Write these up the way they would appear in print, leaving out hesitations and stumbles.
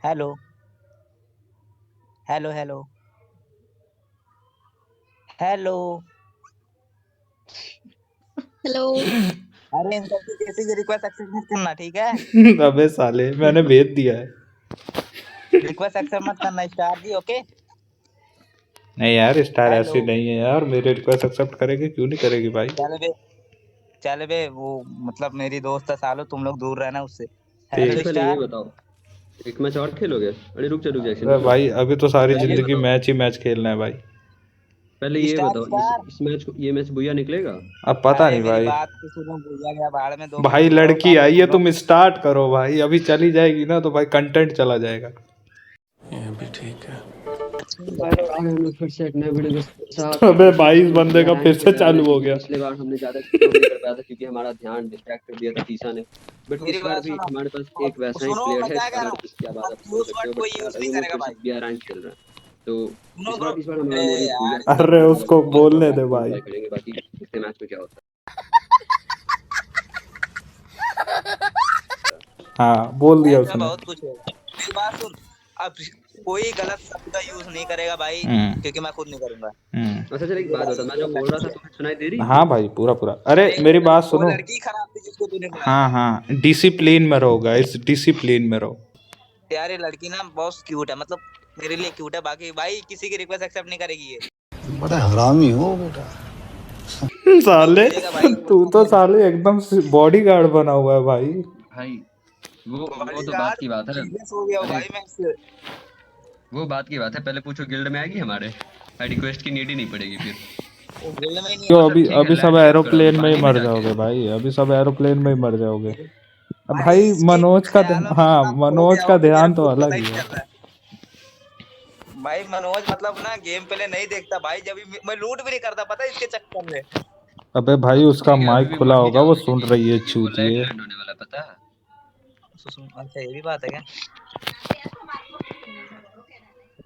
Hello hello hello hello. Hello. अरे इन सबकी किसी की रिक्वेस्ट एक्सेप्ट मत करना, ठीक है? अबे साले मैंने भेज दिया है। रिक्वेस्ट एक्सेप्ट मत करना स्टार जी, ओके? नहीं यार, स्टार हेलो। ऐसी नहीं है यार, मेरे रिक्वेस्ट एक्सेप्ट करेगी क्यों नहीं करेगी भाई। चल बे, चल बे, वो मतलब मेरी दोस्त है सालो, तुम लोग दूर रहना उससे। ठीक। हेलो अच्छा पहले ये स्टार। बताओ, एक मैच और खेलोगे? अरे रुक जा एक्शन, अरे रुक जा। भाई अभी तो सारी पहले ये जिंदगी बताओ, मैच ही मैच खेलना है भाई। पहले ये स्टार बताओ, स्टार। इस मैच को, ये मैच बुया निकलेगा? अब पता अरे नहीं मेरी भाई। बात तो सुनो, भूल गया बाहर में, 2 मिनट भाई चुप रहो लड़की सालो आई है, तुम लोग। तुम स्टार्ट करो भाई, अभी चली जाएगी ना तो भाई कंटेंट चला जाएगा। ये भी ठीक है। अरे भाई हम लोग फिर से एक नए वीडियो के साथ अबे फिर से 22 अपना बंदे बढ़िया का रैंक फिर से खेलने वाले चालू हैं, हो क्योंकि गया। पिछले बार हमने ज्यादा एक्सप्लोर नहीं कर पाया था क्योंकि हमारा ध्यान डिस्ट्रैक्ट कर दिया था टीसा ने। बट मेरी इस बार बात भी सुनो, हमारे पास एक अब वैसा ही सुनो प्लेयर मैं है क्या कह रहा स्टार, हूँ। जिसकी आप आदत बोल यूज सकते वर्ड हो, कोई बट यार यूज अभी नहीं हम लोग करेगा फिर से भाई। बढ़िया रैंक खेल रहे हैं। तो सुनो ब्रो। इस बार हमारा अरे मोटिव बुया यार नहीं है, अरे हम उसको लोग बहुत बोलने दे काफी भाई। एंजॉय करेंगे। बाकी देखते मैच में क्या होता हाँ बोल दिया मैच में उसने। बहुत कुछ होगा, मेरी बात सुन। अब कोई गलत शब्द का यूज नहीं करेगा भाई, हम्म। क्योंकि मैं खुद नहीं करूंगा। हम्म। है। अच्छा चल एक ये बात भाई बता, मैं जो वो बोल रहा था लड़की है। तुम्हें सुनाई दे रही थी? हाँ भाई पूरा पूरा। अरे अरे मेरी बात वो सुनो। लड़की खराब थी जिसको तूने बुलाया हाँ था। हाँ, डिसिप्लिन में रहो गाइस, डिसिप्लिन में रहो। यार ये लड़की ना बहुत क्यूट है, मतलब मेरे लिए क्यूट है, बाकी भाई किसी की रिक्वेस्ट एक्सेप्ट नहीं करेगी ये। बड़ा हरामी हो बेटा। जो साले भेजेगा भाई वो तू तो करने देना। साले एकदम बॉडी गार्ड बना हुआ है भाई। भाई वो तो बात बॉडीगार्ड की बात है। सीरियस हो गया हूँ अरे भाई मैं इससे। वो बात की बात है, पहले पूछो गिल्ड में आएगी हमारे? रिक्वेस्ट की नीड ही नहीं पड़ेगी फिर। वो गिल्ड में ही नहीं क्यों, मतलब अभी ठीक है, अभी सब लैंड कैसे करोगे? एरोप्लेन में ही पानी में मर जाके? जाओगे भाई, अभी सब एरोप्लेन में ही मर जाओगे। है। अब भाई भाई इसके मनोज का ख्यालों में हाँ इतना खो मनोज गया का हूँ कि मेरे ध्यान तो खुद पता अलग ही ही नहीं है। चल रहा है। भाई मनोज मतलब ना गेम प्ले नहीं देखता भाई, जब भी मैं लूट भी नहीं करता पता है इसके चक्कर में। अबे भाई तो उसका ठीक है, अभी माइक भी खुला मर ही होगा, वो जाओगे सुन क्योंकि रही है क्योंकि वो लैग चूतिए। लैंड होने वाला है, पता है? अच्छा ये भी बात है क्या?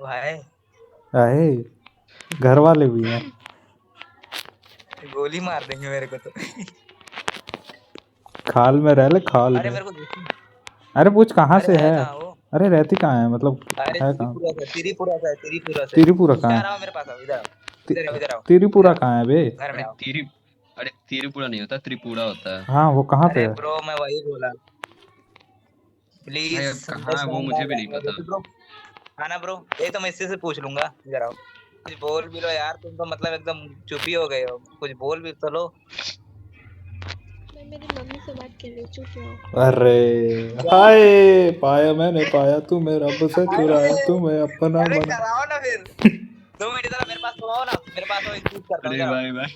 भाई अहे घर वाले भी हैं। गोली मार देंगे मेरे को तो। खाल में रह ले, खाल अरे में। मेरे को, अरे पूछ कहाँ अरे से है है। कहाँ वो? अरे रहती कहाँ है मतलब। अरे है कहाँ। त्रिपुरा से, त्रिपुरा से, त्रिपुरा से। तिरुपुरा कहाँ स्टार आओ है। मेरे पास, आओ इधर आओ, इधर आओ, इधर आओ, इधर तिरुपुरा आओ, कहाँ है बे। घर में अरे आओ। अरे तिरुपुरा नहीं होता, त्रिपुरा होता है। हाँ वो कहाँ पे अरे है। ब्रो मैं वही बोला। भाई प्लीज अब कहाँ है वो अंडरस्टैंड मुझे माय भी नहीं पता। Language bro. हाँ ना ब्रो, ये तो मैं इससे से पूछ लूंगा, इधर आओ। कुछ बोल भी लो यार, तुम तो मतलब एकदम चुप ही हो गए हो, कुछ बोल भी तो लो। मैं मेरी मम्मी से बात कर रही हूँ, चुप रहो। अरे क्या? हाय, पाया मैंने पाया तुम्हें, रब से चुराया अरे तुम्हें अपना अरे बना। कराओ ना फिर। 2 मिनट इधर आओ, मेरे पास तो आओ ना, मेरे पास आओ, स्पीच करता हूँ, अरे इधर आओ, भाई भाई,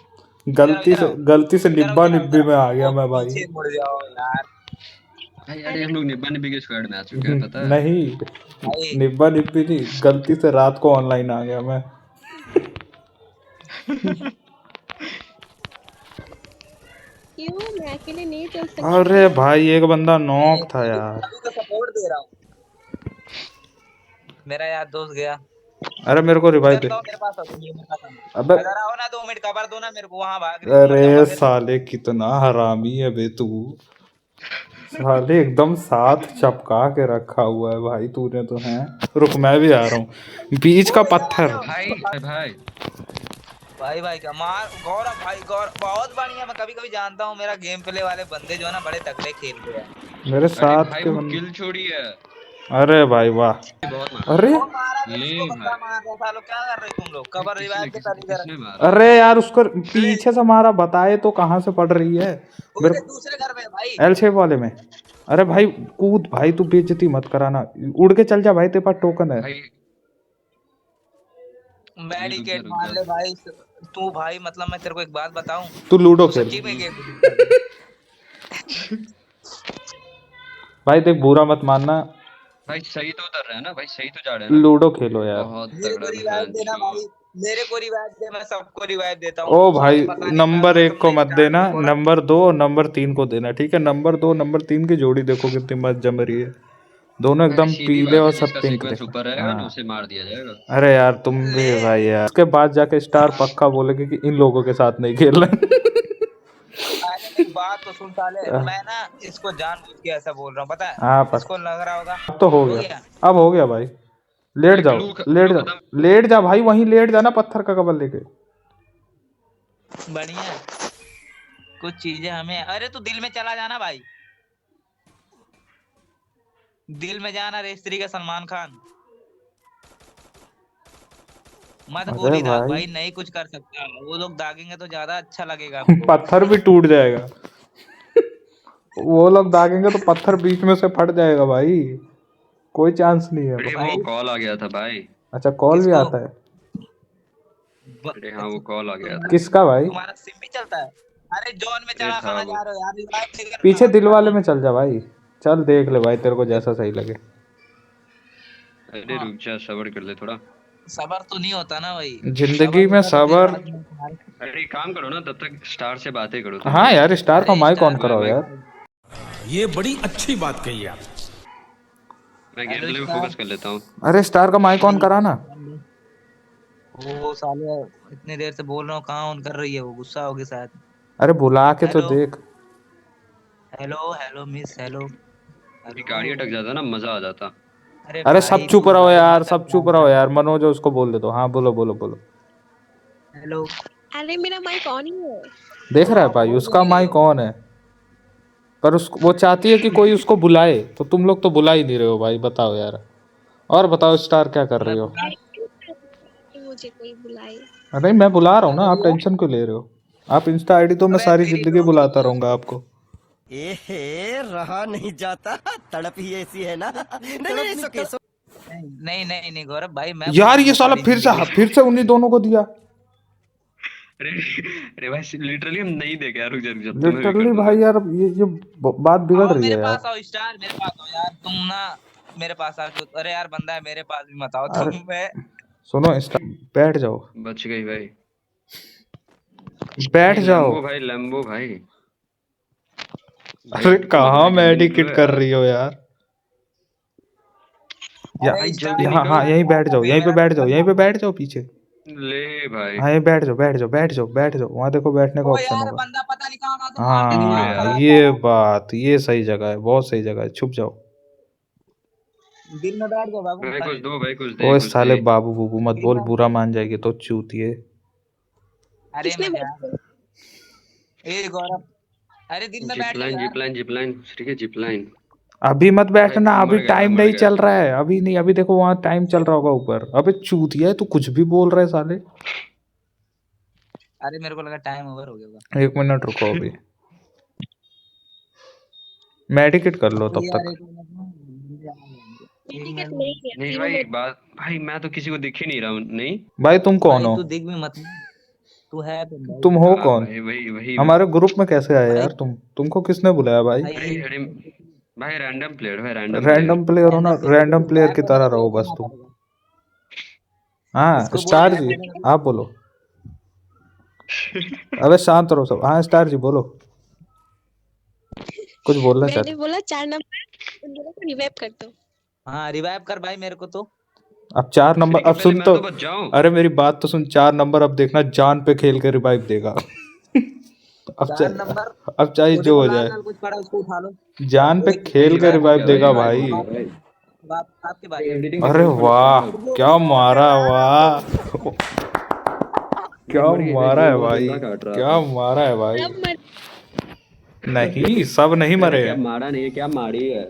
इधर आओ, इधर आओ, गलती से इधर आओ, निब्बा इधर आओ, निब्बी इधर आओ। में आ गया ओ मैं भाई। पीछे मुड़ जाओ यार। अरे हम लोग निब्बा निब्बी के स्क्वाड में आ चुके हैं, पता है? नहीं, भाई निब्बा निब्बी नहीं, गलती से रात को ऑनलाइन आ गया मैं। क्यों, मैं अकेले नहीं चल सकती अरे क्या? भाई एक बंदा नहीं, नॉक था तभी यार। तभी तो सपोर्ट दे रहा हूँ। मेरा यार दोस्त गया। अरे मेरे को रिवाइव इधर दे। तो आओ, मेरे पास आओ, ये मेरे पास अबे आओ। इधर आओ ना, 2 मिनट कवर दो ना मेरे को, वहां भाग रही थी, मर जाऊंगा अरे फिर। साले कितना हरामी है बे तू। साले एकदम साथ चपका के रखा हुआ है भाई तूने तो है। रुक मैं भी आ रहा हूँ, बीच ओ का इधर आ पत्थर। जाओ। भाई भाई भाई क्या मार, गौरव भाई, गौरव बहुत बढ़िया। मैं कभी कभी जानता हूँ मेरा गेम प्ले वाले बंदे जो है ना बड़े तगड़े खेलते हैं। मेरे अरे साथ भाई के वो बंदे। किल छोड़ी है, अरे भाई वाह। बहुत मारा। अरे वो मारा भी ले उसको, बंदा भाई, मार रहा था। लोग क्या कर रहे हो तुम लोग? भाई कवर रिवाइव के साथ इधर। किसने मारा? अरे यार उसको ले, पीछे से मारा, बताए तो कहाँ से पड़ रही है। मेरे दूसरे को दूसरे घर में है भाई। एल शेप वाले में। अरे भाई कूद भाई, तू बेइज्जती मत कराना। उड़ के चल जा भाई, तेरे पास टोकन है। भाई भाई बैरिकेड रुक मार जा। ले भाई। तू भाई मतलब मैं तेरे को एक बात बताऊं, तू लूडो तू खेल। सच्ची में गेम डिलीट कर दे। भाई देख बुरा मत मानना। भाई सही तो उतर रहे हैं ना, भाई सही तो जा रहे हैं ना? लूडो खेलो यार। बहुत मेरे को तगड़ा रिवाइव बहन देना चो। भाई, मेरे को रिवाइव दे, मैं सबको रिवाइव देता ओ हूँ। भाई, साले पता नहीं क्या नंबर वो 1 को तुमने मत स्टार देना, को छोड़ा। नंबर 2 और नंबर 3 को देना, ठीक है। नंबर 2 नंबर 3 की जोड़ी देखो कितनी मस्त जम रही है। दोनों अरे एकदम सीधी पीले बात और है, सब जिसका पिंक सीक्वेंस देखो। ऊपर रहेगा ना हाँ। उसे मार दिया जाएगा। अरे यार तुम भी ले भाई यार, उसके बाद जाके स्टार पक्का बोलेगे कि इन लोगों के साथ नहीं खेलना। अरे मेरे बात तो सुन साले, मैं ना इसको जानबूझ के ऐसा बोल रहा हूँ, पता है? हाँ इसको लग रहा होगा अब तो हो हो गया, गया। अब हो गया भाई। लेट जाओ, लेट क्लू जाओ, खत्म। लेट जा भाई, वहीं लेट जाना पत्थर का कवर लेके। बढ़िया। कुछ चीजें हमें, अरे तू दिल में चला जाना भाई, दिल में जाना रे स्त्री का सलमान खान। मत अरे गोली दाग भाई भाई, नहीं कुछ कर सकता, वो लोग दागेंगे तो ज्यादा अच्छा लगेगा हमको। पत्थर भी टूट जाएगा। वो लोग दागेंगे तो पत्थर बीच में से फट जाएगा भाई, कोई चांस नहीं है। अरे वो भाई कॉल आ गया था भाई। अच्छा कॉल भी किसको आता है? अरे हाँ वो कॉल आ गया था। किसका भाई? तुम्हारा सिम भी चलता है? अरे जॉन में अरे चढ़ा था खाना वो। जा रहे हो यार, रिवाइव नहीं कर पीछे रहा दिल वाले हूँ। में चल जा भाई, चल देख ले भाई, तेरे को जैसा सही लगे। अरे हाँ, रुक जा, सब्र कर ले थोड़ा। सबर तो नहीं होता ना भाई, जिंदगी सबर में होता तो फिर सबर। बाद में तुम्हारे। अरे एक काम करो ना, तब तक स्टार से बातें करो तुम हाँ लोग। यार, स्टार का अरे माइक ऑन स्टार कराओ मैं यार। ये बड़ी अच्छी बात कही आप। मैं गेम हेलो प्ले में स्टार। फोकस कर लेता हूँ। अरे स्टार का माइक ऑन करा ना। वो साले इतनी देर से बोल रहा हूँ, कहाँ ऑन कर रही है, वो गुस्सा होगी शायद। अरे बुला के तो हेलो देख। हेलो हेलो मिस, हेलो अभी गाड़ी हेलो। अटक जाता ना, मजा आ जाता। अरे अरे सब भाई चुप तू रहो गाड़ी यार, मत सब अटका चुप रहो भाई। यार, मनोज है उसको बोल दे दो। हाँ बोलो बोलो बोलो। हेलो। अरे मेरा माइक ऑन ही है। देख रहा है हाँ भाई, बोल क्यों उसका नहीं रही माइक हो? ऑन है, पर उसको वो चाहती है कि कोई उसको बुलाए, तो तुम लोग तो बुला ही नहीं रहे हो भाई, बताओ यार। और बताओ स्टार क्या कर रही मैं हो? बुला मैं क्यों चाहती हूँ मुझे कोई बुलाए? नहीं मैं बुला रहा हूँ ना, आ आप गई है? टेंशन क्यों ले रहे हो? आप इंस्टा आईडी तो मैं अबे सारी तेरी जिंदगी दोस्त बुलाता होगी रहूंगा उसको। आपको। एहे रहा नहीं जाता, तड़प ही ऐसी है ना। नहीं नहीं सो नहीं नहीं नहीं गौरव भाई, मैं यार ये बुलाऊंगा साला सारी जिंदगी। फिर से उन्हीं दोनों को दिया। अरे अरे भाई लिटरली हम नहीं देखे यार, रुक जा रुक जा, तुम्हें भी कर लिटरली दूंगा। भाई यार, ये बात बिगड़ आओ रही मेरे है यार। पास, आओ स्टार मेरे पास आओ यार, तुम ना मेरे पास आओ। अरे यार बंदा है मेरे पास भी, मत आओ अरे तुम। मैं सुनो बैठ जाओ, बच गई भाई। बैठ भाई जाओ। लैम्बो भाई, लैम्बो भाई। भाई अरे बहुत कहाँ बड़ी जल्दी मेडिकेट निकलो कर यार। रही हो यार? अरे भाई जल्दी स्टार यहाँ निकल। हाँ यहीं बैठ जाओ, यहीं पे मेरा बैठ जाओ, नंबर यहीं पे मांग। बैठ जाओ पीछे। ले भाई। हाँ यहीं बैठ जाओ, बैठ जाओ, बैठ जाओ, बैठ जाओ, वहाँ देखो बैठने का ओ ऑप्शन यार होगा। बंदा पता नहीं कहाँ, तुम्हारा तो दूर है दिमाग हाँ यार। खराब है ये यार। बात, ये सही जगह है, बहुत सही जगह है, छुप जाओ। दिल में बैठ जाओ बाबू, भाई कुछ अरे दो, भाई कुछ दे, ओए कुछ दे। साले बाबू बूबू मत दिल बोल, में। बुरा मान जाएगी तो चूतिए। अरे किसने मजाक। बोला? ए गौरव, अरे दिल में बैठ जिप जाओ लाइन जिप यार। लाइन जिप लाइन, ठीक है जिप लाइन। अभी मत भाई बैठना, अभी मर गया, मैं टाइम मर नहीं गया। चल रहा है, अभी नहीं, अभी देखो वहाँ टाइम चल रहा होगा ऊपर। अबे चूतिया है तू, कुछ भी बोल रहा है साले। अरे मेरे को लगा टाइम ओवर हो गया होगा। 1 मिनट रुको अभी, मेडिकेट कर लो तो तब यार तक। एक मिनट में मुझे आना है। एक टिकट मिनट नहीं में। है, नहीं जीरो भाई में। एक बात, भाई मैं तो किसी को दिख ही नहीं रहा हूँ, नहीं। भाई तुम कौन भाई हो? तू दिख भी मत, तू है तो भाई। तुम हो हाँ कौन? भाई वही वही। हमारे ग्रुप में कैसे आए भाई यार तुम? तुमको किसने बुलाया भाई? भाई भाई अरे भाई रैंडम प्लेयर, भाई रैंडम प्लेयर। रैंडम प्लेयर हो ना, रैंडम प्लेयर रैंडम को प्लेयर रिवाइव की करने तरह के लिए रहो बस करना तुम। पड़ेगा। हाँ इसको बोल स्टार रिवाइव जी, करने के आप बोलो। अबे शांत रहो सब। हाँ स्टार जी बोलो, कुछ बोलना चाहते? मैंने बोला 4 नंबर उन दोनों को रिवाइव कर दो। हाँ रिवाइव कर भाई मेरे को तो। अब 4 नंबर, फ्री के अब पहले सुन मैं तो। तो बच जाऊं। अरे मेरी बात तो सुन, 4 नंबर अब देखना जान पे खेल के रिवाइव देगा। अब 4 नंबर। अब चाहे वो जो देखो हो लाल जाए, लाल कुछ पड़ा, उसको उठा लो। जान पे एक खेल के रिवाइव हो रिवाइव गया, देगा रिवाइव भाई। हो भाई गया। अब आपकी बारी है। एडिटिंग अरे वाह, वो क्या अरे मारा, वाह। वाह क्या मर गई भाई, मारा है वो भाई, जिंदा काट रहा क्या था। मारा है भाई। अब मत। नहीं सब नहीं अरे मरे क्या हैं, मारा नहीं है, क्या मारी है।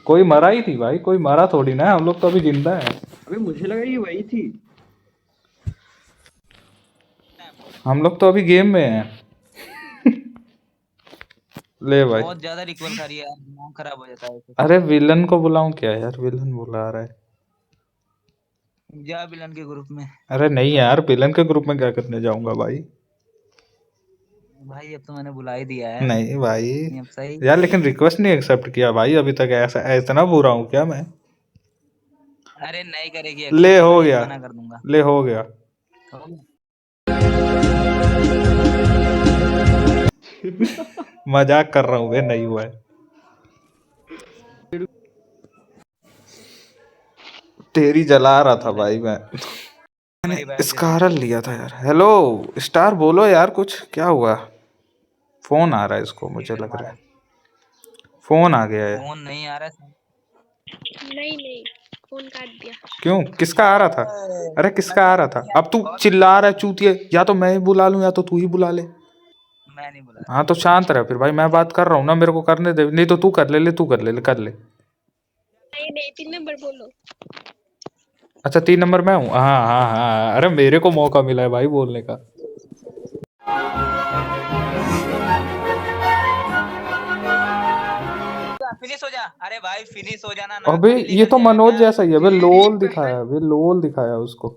कोई मरा ही थी भाई, कोई मरा थोड़ी ना है, हम लोग तो अभी जिंदा है। अबे मुझे लगा ये वही थी। हम लोग तो अभी गेम में हैं। ले भाई। बहुत ज्यादा रिकवल खा रही है यार, दिमाग खराब हो जाता है ऐसे। अरे विलन को बुलाऊं क्या यार, विलन बुला रहा है। जा विलन के ग्रुप में। अरे नहीं यार, विलन के ग्रुप में क्या करने जाऊंगा भाई। भाई अब तो मैंने बुला ही दिया है। नहीं भाई अब सही। यार, लेकिन रिक्वेस्ट नहीं एक्सेप्ट किया भाई अभी तक, ऐसा इतना बुरा हूँ क्या मैं? अरे नहीं करेगी ले एक्सेप्ट, हो मैं गया, मना कर दूंगा। ले हो गया। हो गया? मजाक कर रहा हूँ वे, नहीं हुआ है। तेरी जला रहा था भाई मैं। मेरी बात है। स्कारल लिया था यार। हेलो स्टार बोलो यार, कुछ क्या हुआ? फोन आ रहा है इसको, मुझे लग रहा है फोन आ गया है। फोन नहीं आ रहा है। नहीं फोन काट दिया। क्यों, किसका आ रहा था? अरे किसका आ रहा था? अब तू चिल्ला रहा है चूतिया, या तो मैं ही बुला लूं या तो तू ही बुला ले। मैं नहीं बुला। हाँ तो शांत रह फिर भाई, मैं बात कर रहा हूँ ना, मेरे को करने दे, नहीं तो तू कर ले, तू कर ले, कर ले। नहीं 3 नंबर बोलो। अच्छा 3 नंबर मैं हूँ, हाँ हाँ हाँ, अरे मेरे को मौका मिला है भाई बोलने का। फिनिश हो जा, अरे भाई फिनिश हो जाना। अबे ये तो मनोज जैसा ही है, अबे लोल दिखाया, अबे लोल दिखाया उसको।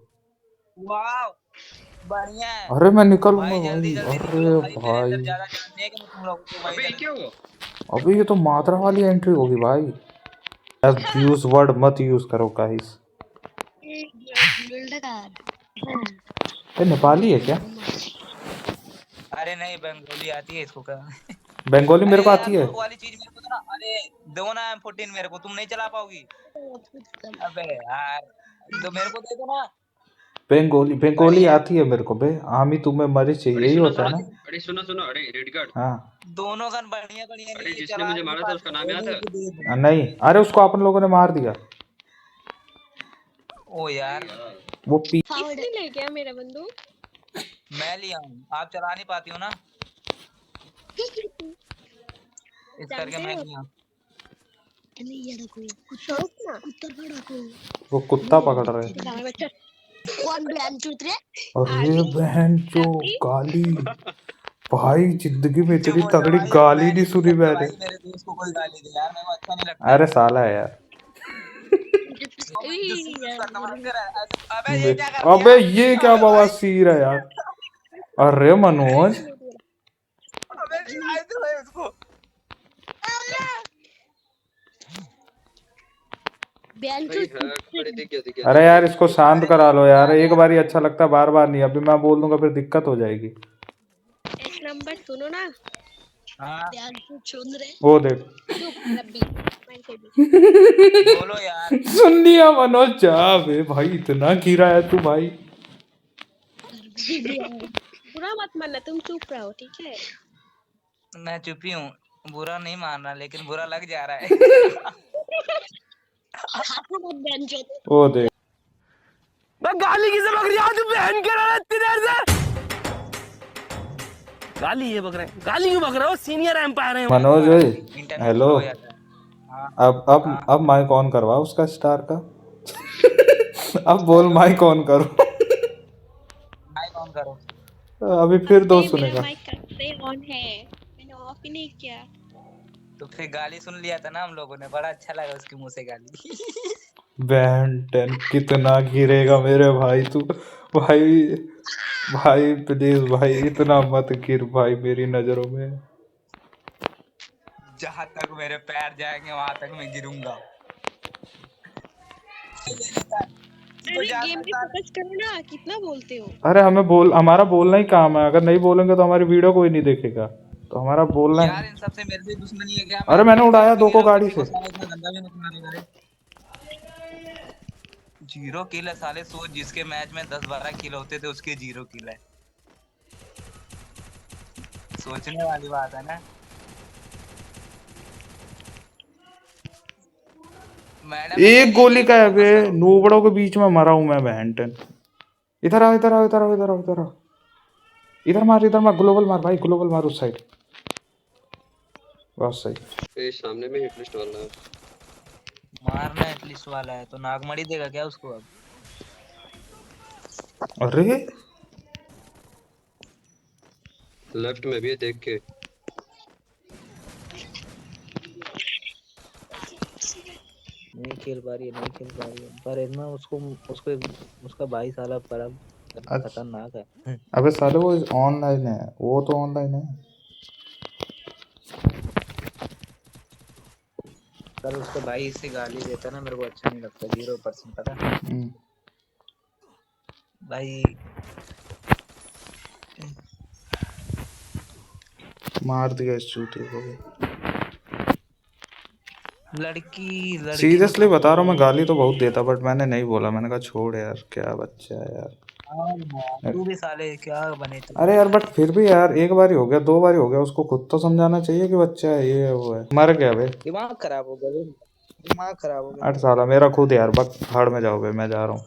वाह बढ़िया है अरे मैं निकलूंगा भाई, भाई, जल्दी जल्दी अरे निकलो भाई, मेरे अंदर भाई ज्यादा जानने कि मैं तुम लोगों को भाई अबे ये जल्दी- क्या हुआ? अबे ये तो मात्रा वाली एंट्री होगी भाई। अब्यूज वर्ड मत यूज करो गाइस। ये नेपाली है क्या? अरे नहीं बंगाली आती है इसको का। बंगाली मेरे को अरे आती यार, है। वो वाली चीज मेरे को तो ना, अरे दो ना M14 मेरे को, तुम नहीं चला पाओगी। अबे यार तो मेरे को दे दो ना। बंगाली बंगाली आती है मेरे को बे। आमी तुम्हें मरी चाहिए, अरे यही सुनो होता है सुनो, ना? अरे सुनो सुनो, अरे रेड कार्ड। हाँ दोनों गन बढ़िया बढ़िया अरे नहीं जिसने चला मुझे नहीं मारा था उसका नाम याद है? पाते। नहीं, अरे उसको अपन लोगों ने मार दिया। ओ यार वो पी किसने ले गया मेरा बंदूक? मैं लिया हूँ, आप चला नहीं पाती हो ना, इस करके मैं लिया। वो कुत्ता पकड़ रहे हैं। अरे बहन जो गाली, भाई जिंदगी में इतनी तगड़ी गाली नहीं सुनी मैंने। भाई मेरे दोस्त को कोई गाली दे यार, मेरे को अच्छा नहीं लगता। अरे साला है यार। अबे ये क्या कर अबे ये क्या बवासीर है यार। अरे मनोज अबे रिवाइव दो भाई उसको। भाई हाँ, बड़े दिख गया अरे यार इसको शांत करा लो यार, एक बार ही अच्छा लगता है, बार बार नहीं। अभी मैं बोल दूंगा फिर दिक्कत हो जाएगी। 1 नंबर सुनो ना। हाँ वो देख बोलो यार। सुन लिया मनोज, जा बे भाई, इतना गिरा है तू भाई। बुरा मत मानना, तुम चुप रहो ठीक है। मैं चुप ही हूँ, बुरा नहीं मान रहा, लेकिन बुरा लग जा रहा है। वो देख मैं गाली किसे बक रही तू बहन के रहा इतनी देर से। गाली ये बक रहे हैं, गाली क्यों बक रहे हो? सीनियर एम्पायर है मनोज ओए, इंटरनेट हेलो। स्लो हो जाता है। हाँ, अब माइक ऑन करवा उसका स्टार का। अब बोल माइक ऑन करो। माइक ऑन करो। अभी फिर दो मेरा सुनेगा। माइक कब ऑन है, मैंने ऑफ ही नहीं किया। तो फिर गाली सुन लिया था ना हम लोगों ने, बड़ा अच्छा लगा उसके मुंह से गाली। बैंटन कितना गिरेगा मेरे भाई तू, भाई भाई प्लीज भाई इतना मत गिर भाई मेरी नजरों में। जहां तक मेरे पैर जाएंगे वहां तक मैं गिरूंगा। अरे गेम में फोकस करो ना, कितना बोलते हो? अरे हमारा बोलना ही काम है, अगर नहीं बोलेंगे तो हमारी वीडियो कोई नहीं देखेगा, तो हमारा बोलना यार है। इन सबसे मेरे से दुश्मनी है क्या? अरे मैंने उड़ाया 2 को गाड़ी से। इतना गंदा भी मत मारेगा रे। 0 किल है साले, सोच जिसके मैच में 10-12 किल होते थे उसके 0 किल है। सोचने वाली बात है ना। मैडम एक गोली का है बे, नूबड़ों के बीच में मरा हूं मैं बैंटन। इधर आओ इधर आओ इधर आओ इधर आओ इधर आओ, इधर मार ग्लोबल मार भाई, ग्लोबल मार उस साइड। बस सही। ये सामने में हिट लिस्ट वाला है। मारना एटलीस्ट वाला है तो नागमणि देगा क्या उसको अब? अरे लेफ्ट में भी है, देख के। नहीं खेल पा रही है पर इतना उसको उसको उसका भाई साला बड़ा खतरनाक है। अबे साले वो ऑनलाइन है, वो तो ऑनलाइन है। पर उसका भाई इससे गाली देता ना, मेरे को अच्छा नहीं लगता। 0% पता भाई। मार दिया इस चूतिए को भी। लड़की सीरियसली बता रहा हूँ, मैं गाली तो बहुत देता बट मैंने नहीं बोला, मैंने कहा छोड़ यार, क्या बच्चा है यार। हाँ, तू भी साले क्या बने तू। अरे यार बट फिर भी यार, एक बार ही हो गया, 2 बार ही हो गया, उसको खुद तो समझाना चाहिए कि बच्चा है, ये है वो है। मर गया बे। दिमाग खराब हो गया, दिमाग खराब हो गया। 8 साल मेरा खुद यार, बक भाड़ में जाओ बे, मैं जा रहा हूँ।